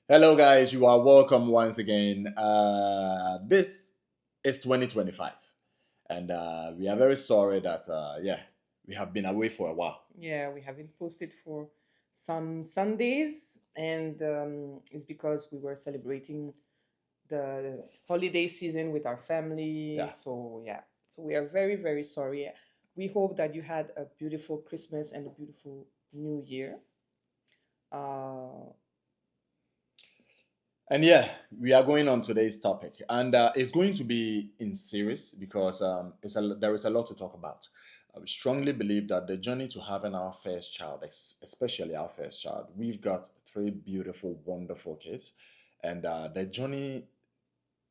Hello, guys. You are welcome once again. This is 2025, and we are very sorry that we have been away for a while. Yeah, we haven't posted for some Sundays, and it's because we were celebrating the holiday season with our family. Yeah, So we are very, very sorry. We hope that you had a beautiful Christmas and a beautiful New Year. Uh, and yeah, we are going on today's topic, and it's going to be in series because there is a lot to talk about. We strongly believe that the journey to having our first child, especially our first child, we've got three beautiful, wonderful kids, and the journey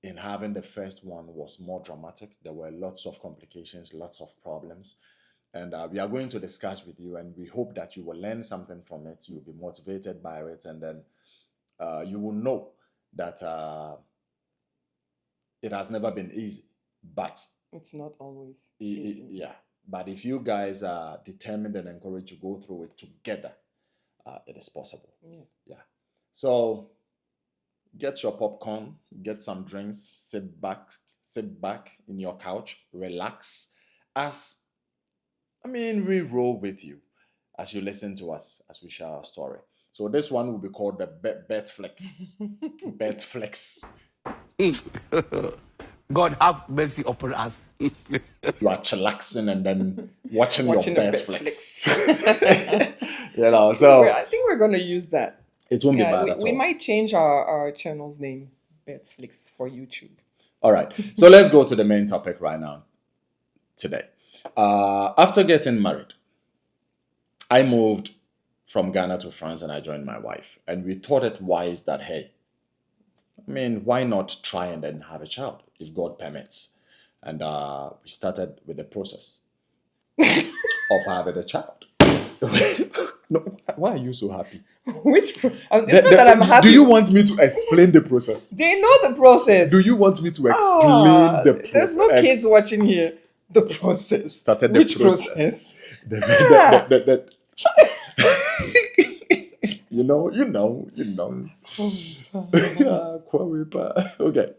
in having the first one was more dramatic. There were lots of complications, lots of problems. And we are going to discuss with you, and we hope that you will learn something from it. You'll be motivated by it, and then you will know that it has never been easy. But it's not always easy. yeah, but if you guys are determined and encouraged to go through it together, it is possible. Yeah. Yeah. So get your popcorn, get some drinks, sit back in your couch, relax. As we roll with you as you listen to us as we share our story. So this one will be called the Bet Flex. Bet Flex. God have mercy upon us. You are chillaxing and then watching your Watching a Bet Netflix. Flex. So I think we're gonna use that. it won't be Yeah, bad we, at we all. might change our channel's name, Netflix, for YouTube. All right. So let's go to the main topic right now today. After getting married, I moved from Ghana to France and I joined my wife. And we thought it wise that, hey, why not try and then have a child if God permits? And we started with the process of having a child. No, why are you so happy? It's not that I'm happy. Do you want me to explain the process? They know the process. Do you want me to explain the process? There's no kids watching here. The process. Started Which the process. process? You know. Okay.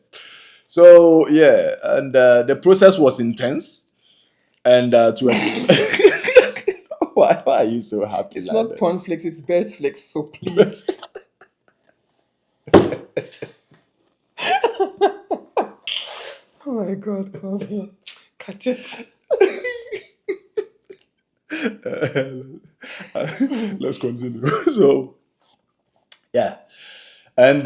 So yeah, and the process was intense, and to why are you so happy? It's like not that? cornflakes, it's Birdsflakes, so please. Oh my god, come here. Cut it. Let's continue. So yeah, and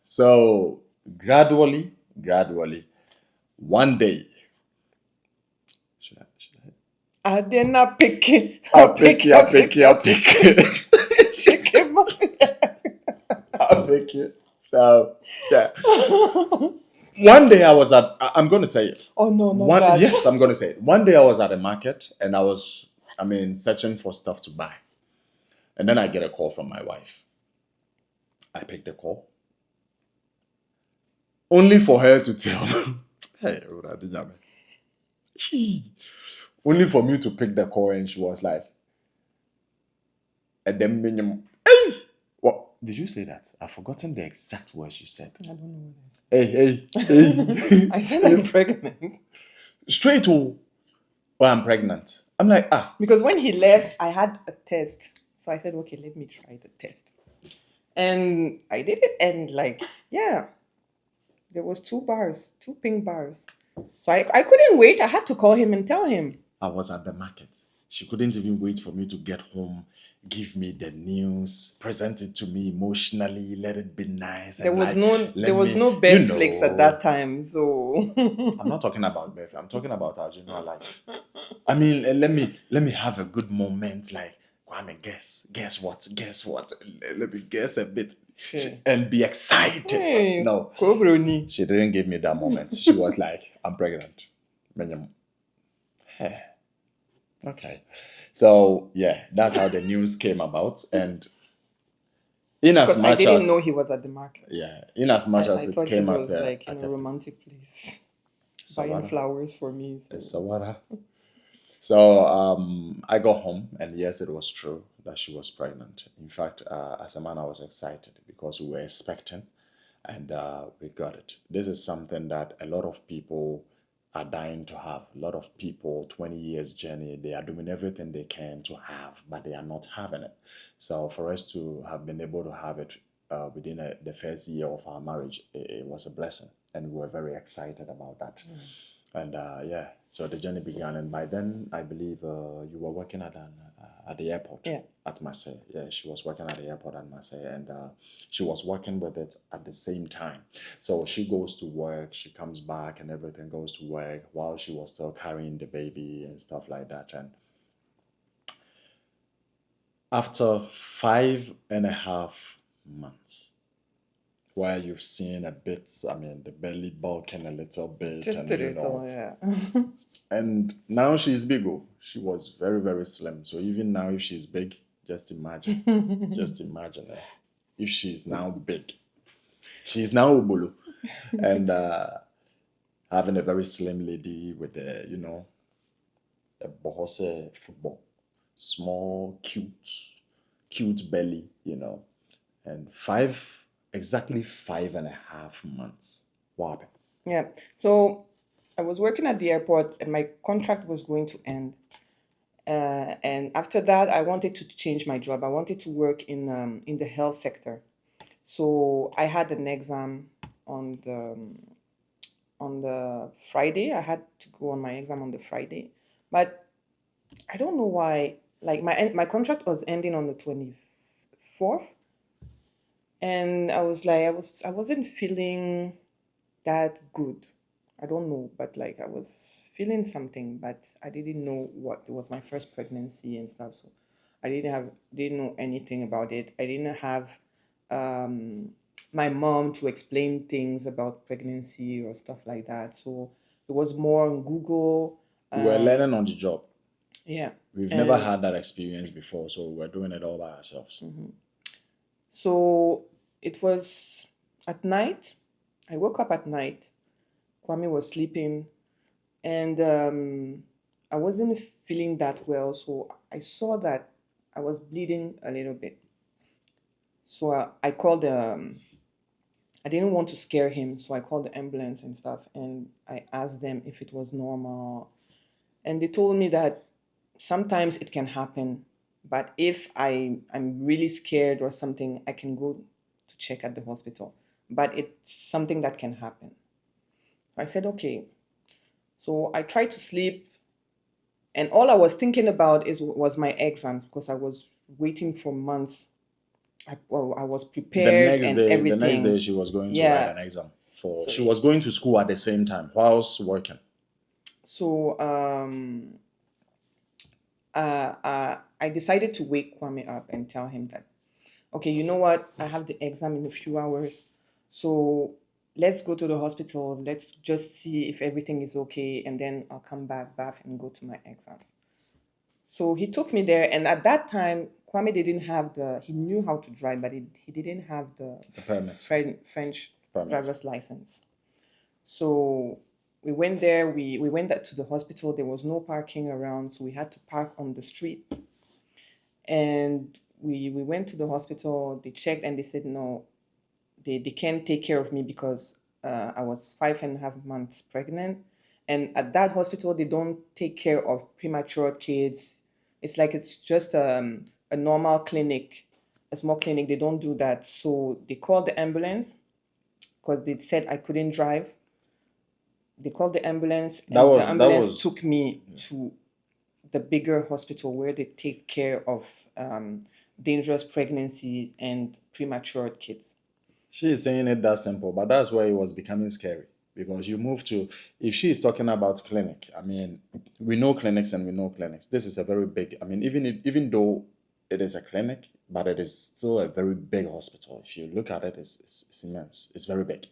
so gradually, one day, should I did not pick it. I'll pick you, I'll pick you, I'll pick you. Shake him. I'll pick you. So yeah, one day I was at. I'm going to say it. Oh no, not One, that. yes, I'm going to say it. One day I was at the market and I was, searching for stuff to buy, and then I get a call from my wife. I picked the call, only for her to tell me, "Hey, only for me to pick the call, and she was like, and then what did you say that? I've forgotten the exact words you said. I don't know. Hey. I said I'm pregnant. Straight to, oh, I'm pregnant. I'm like, Because when he left, I had a test. So I said, okay, let me try the test. And I did it, and there was two pink bars. So I couldn't wait. I had to call him and tell him. I was at the market. She couldn't even wait for me to get home, give me the news, present it to me emotionally, let it be nice. There and was like, no let me- bed you know, flicks at that time. So I'm not talking about birth. I'm talking about our general life. Let me have a good moment. Like, Kwame, guess what? Let me guess a bit and be excited. Hey, No, Kobroni. she didn't give me that moment. She was like, "I'm pregnant." Hey, okay. So yeah, that's how the news came about, and in as Because I much didn't as know he was at the market. yeah, in as much I as it thought he came was at like in a romantic place, buying Sawara. flowers for me. So. Sawara. So I got home, and yes, it was true that she was pregnant. In fact, as a man, I was excited because we were expecting, and we got it. This is something that a lot of people are dying to have. A lot of people, 20 years journey, they are doing everything they can to have, but they are not having it. So for us to have been able to have it within the first year of our marriage, it was a blessing, and we were very excited about that. And yeah, so the journey began, and by then I believe you were working at the airport. Yeah. At Marseille. Yeah, she was working at the airport at Marseille, and she was working with it at the same time. So she goes to work, she comes back, and everything goes to work while she was still carrying the baby and stuff like that. And after 5.5 months, where you've seen a bit, I mean, the belly bulking a little bit, Just and a little, yeah. and now she's big. Oh, she was very, very slim. So even now, if she's big, just imagine, just imagine if she's now big. She's now Ubulu, and having a very slim lady with a bohose football, small, cute belly, and exactly 5.5 months. What happened? Yeah. So I was working at the airport and my contract was going to end. And after that, I wanted to change my job. I wanted to work in the health sector. So I had an exam on the Friday. I had to go on my exam on the Friday, but I don't know why. Like my contract was ending on the 24th, and I was like, I wasn't feeling that good. I don't know, but like I was feeling something, but I didn't know what. It was my first pregnancy and stuff, so I didn't know anything about it. I didn't have um, my mom to explain things about pregnancy or stuff like that. So it was more on Google. We were learning on the job. Yeah, We've never and had that experience before, so we're doing it all by ourselves. so it was at night. I woke up at night. Kwame was sleeping, and I wasn't feeling that well. So I saw that I was bleeding a little bit. So I called. I didn't want to scare him, so I called the ambulance and stuff, and I asked them if it was normal, and they told me that sometimes it can happen, but if I'm really scared or something, I can go to check at the hospital. But it's something that can happen. I said okay. So I tried to sleep, and all I was thinking about was my exams because I was waiting for months. I was prepared and The next day, everything. she was going to write Yeah. an exam So she was going to school at the same time whilst working. so I decided to wake Kwame up and tell him that, okay, you know what? I have the exam in a few hours. So let's go to the hospital. Let's just see if everything is okay. And then I'll come bath, and go to my exam. So he took me there. And at that time, Kwame didn't have he knew how to drive, but he didn't have the The permit. French Permit. driver's license. So we went there. We went to the hospital. There was no parking around, so we had to park on the street. And we went to the hospital. They checked and they said no, they can't take care of me because I was 5.5 months pregnant. And at that hospital, they don't take care of premature kids. It's like it's just a normal clinic, a small clinic. They don't do that. So they called the ambulance because they said I couldn't drive. They called the ambulance, and the ambulance took me to the bigger hospital where they take care of dangerous pregnancy and premature kids. She is saying it that simple, but that's where it was becoming scary because you move to, if she is talking about clinic, I mean, we know clinics and we know clinics. This is a very big, I mean, even though it is a clinic, but it is still a very big hospital. If you look at it, it's immense. It's very big.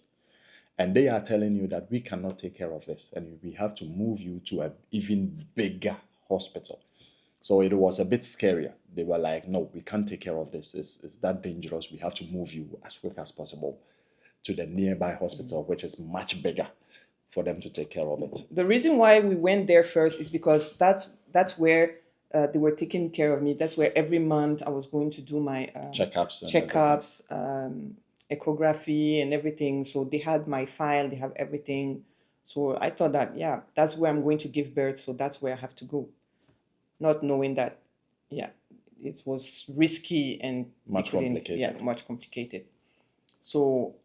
And they are telling you that we cannot take care of this and we have to move you to an even bigger hospital. So it was a bit scarier. They were like, no, we can't take care of this. It's that dangerous. We have to move you as quick as possible to the nearby hospital, which is much bigger, for them to take care of it. The reason why we went there first is because that's where they were taking care of me. That's where every month I was going to do my Checkups and everything. checkups, ecography, and everything. So they had my file, they have everything. So I thought that, yeah, that's where I'm going to give birth. So that's where I have to go, not knowing that, yeah, it was risky and they Much couldn't, yeah, complicated. much complicated. So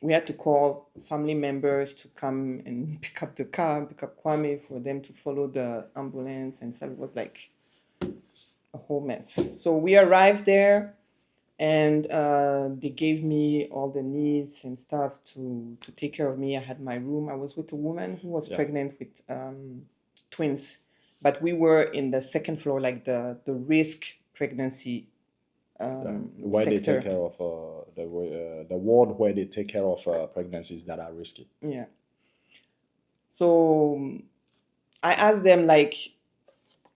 we had to call family members to come and pick up the car, pick up Kwame for them to follow the ambulance and stuff. It was like a whole mess. So we arrived there, and they gave me all the needs and stuff to take care of me. I had my room. I was with a woman who was Yeah. pregnant with twins, but we were in the second floor, like the risk pregnancy Where they sector. take care of the ward where they take care of pregnancies that are risky. Yeah. So I asked them, like,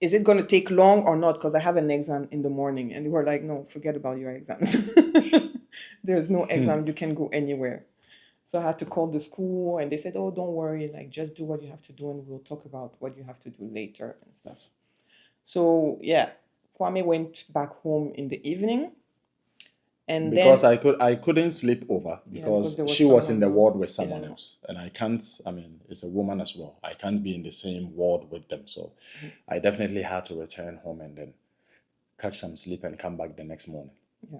is it going to take long or not? Because I have an exam in the morning. And they were like, no, forget about your exams. There's no exam. You can go anywhere. So I had to call the school, and they said, oh, don't worry. Like, just do what you have to do, and we'll talk about what you have to do later and stuff. So, yeah, Kwame went back home in the evening. And Because then, I couldn't sleep over yeah, because because there was she was in the someone ward else. with someone Yeah. else, and I can't. I mean, it's a woman as well. I can't be in the same ward with them, so I definitely had to return home and then catch some sleep and come back the next morning. Yeah.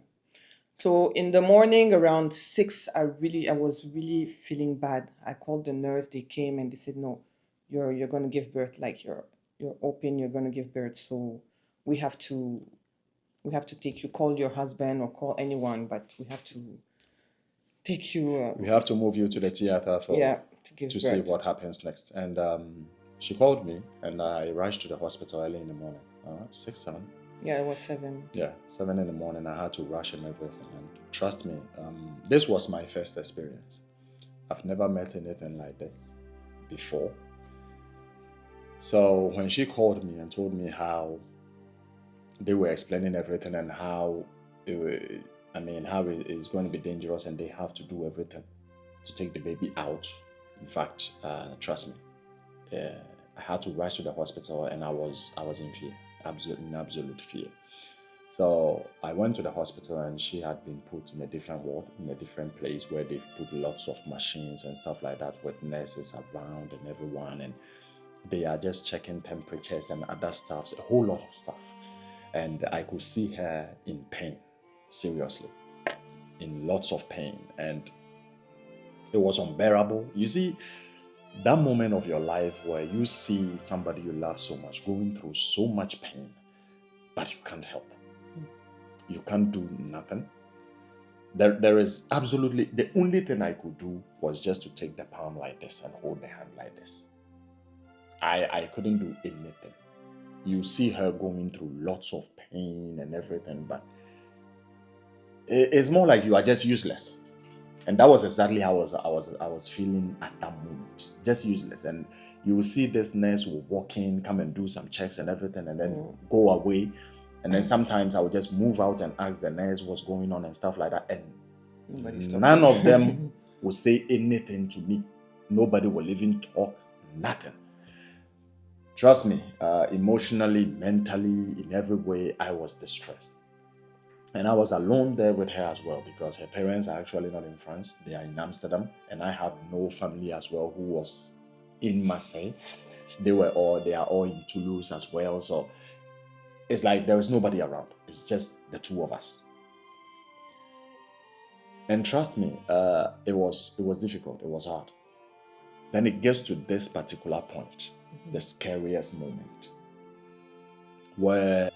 So in the morning around 6, I was really feeling bad. I called the nurse. They came and they said, no, you're gonna give birth. Like, you're open. You're gonna give birth. So we have to take you. Call your husband or call anyone, but we have to take you. We have to move you to the theater Yeah, to give to see birth. what happens next. And she called me, and I rushed to the hospital early in the morning. 6, 7. Yeah, it was 7. Yeah, 7 in the morning. I had to rush and everything. And trust me, this was my first experience. I've never met anything like this before. So when she called me and told me how they were explaining everything and how how it is going to be dangerous and they have to do everything to take the baby out. In fact, trust me, I had to rush to the hospital and I was in fear, absolute fear. So I went to the hospital and she had been put in a different ward, in a different place where they've put lots of machines and stuff like that with nurses around and everyone, and they are just checking temperatures and other stuff, a whole lot of stuff. And I could see her in pain, seriously, in lots of pain. And it was unbearable. You see, that moment of your life where you see somebody you love so much going through so much pain, but you can't help. You can't do nothing. There is absolutely, the only thing I could do was just to take the palm like this and hold the hand like this. I couldn't do anything. You see her going through lots of pain and everything, but it's more like you are just useless. And that was exactly how I was feeling at that moment. Just useless. And you will see this nurse will walk in, come and do some checks and everything, and then go away. And then sometimes I would just move out and ask the nurse what's going on and stuff like that. And none of them will say anything to me. Nobody will even talk, nothing. Trust me, emotionally, mentally, in every way, I was distressed. And I was alone there with her as well because her parents are actually not in France. They are in Amsterdam. And I have no family as well who was in Marseille. They are all in Toulouse as well. So it's like there is nobody around. It's just the two of us. And trust me, it was difficult. It was hard. Then it gets to this particular point, the scariest moment, where